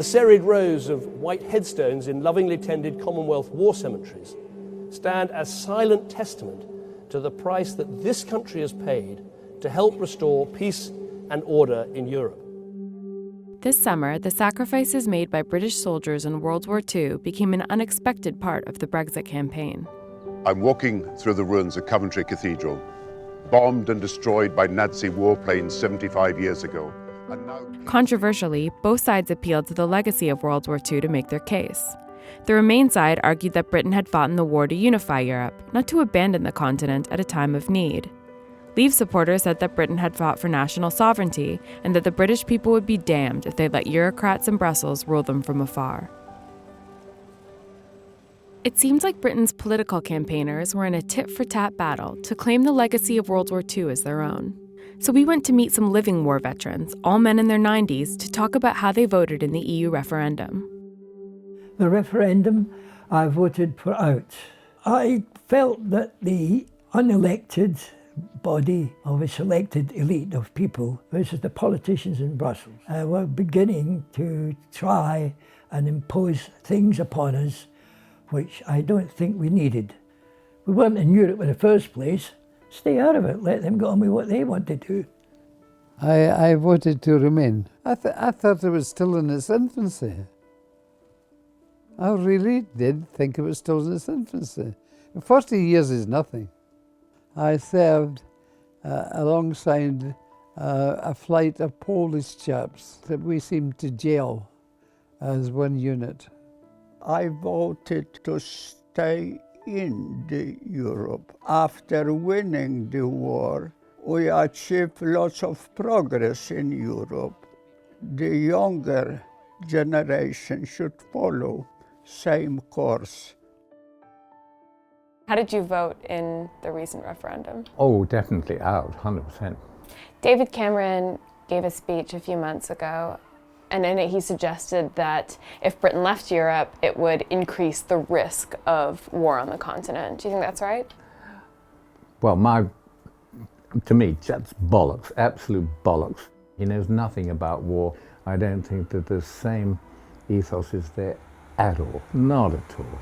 The serried rows of white headstones in lovingly tended Commonwealth war cemeteries stand as silent testament to the price that this country has paid to help restore peace and order in Europe. This summer, the sacrifices made by British soldiers in World War II became an unexpected part of the Brexit campaign. I'm walking through the ruins of Coventry Cathedral, bombed and destroyed by Nazi warplanes 75 years ago. And now... Controversially, both sides appealed to the legacy of World War II to make their case. The Remain side argued that Britain had fought in the war to unify Europe, not to abandon the continent at a time of need. Leave supporters said that Britain had fought for national sovereignty and that the British people would be damned if they let bureaucrats in Brussels rule them from afar. It seemed like Britain's political campaigners were in a tit-for-tat battle to claim the legacy of World War II as their own. So we went to meet some living war veterans, all men in their 90s, to talk about how they voted in the EU referendum. The referendum, I voted for out. I felt that the unelected body of a selected elite of people, which is the politicians in Brussels, were beginning to try and impose things upon us which I don't think we needed. We weren't in Europe in the first place. Stay out of it, let them go on with what they want to do. I voted to remain. I thought it was still in its infancy. I really did think it was still in its infancy. 40 years is nothing. I served alongside a flight of Polish chaps that we seemed to gel as one unit. I voted to stay in the Europe. After winning the war, we achieved lots of progress in Europe. The younger generation should follow same course. How did you vote in the recent referendum? Oh, definitely out, 100%. David Cameron gave a speech a few months ago, and in it he suggested that if Britain left Europe, it would increase the risk of war on the continent. Do you think that's right? Well, to me, that's bollocks, absolute bollocks. He knows nothing about war. I don't think that the same ethos is there at all, not at all.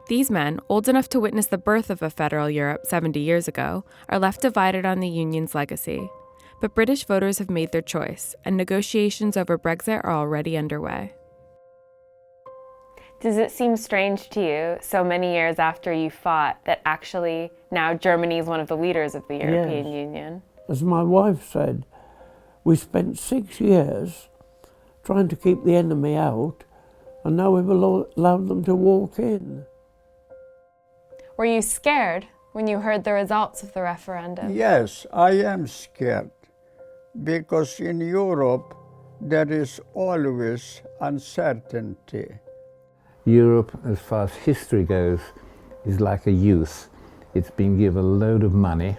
These men, old enough to witness the birth of a federal Europe 70 years ago, are left divided on the Union's legacy. But British voters have made their choice, and negotiations over Brexit are already underway. Does it seem strange to you, so many years after you fought, that actually now Germany is one of the leaders of the European Union? As my wife said, we spent 6 years trying to keep the enemy out, and now we've allowed them to walk in. Were you scared when you heard the results of the referendum? Yes, I am scared, because in Europe there is always uncertainty. Europe, as far as history goes, is like a youth. It's been given a load of money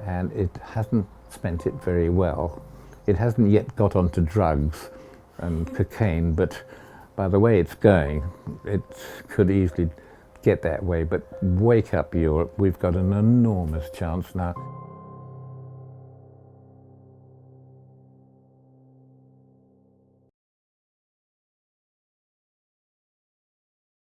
and it hasn't spent it very well. It hasn't yet got onto drugs and cocaine, but by the way it's going, it could easily get that way. But wake up, Europe, we've got an enormous chance now.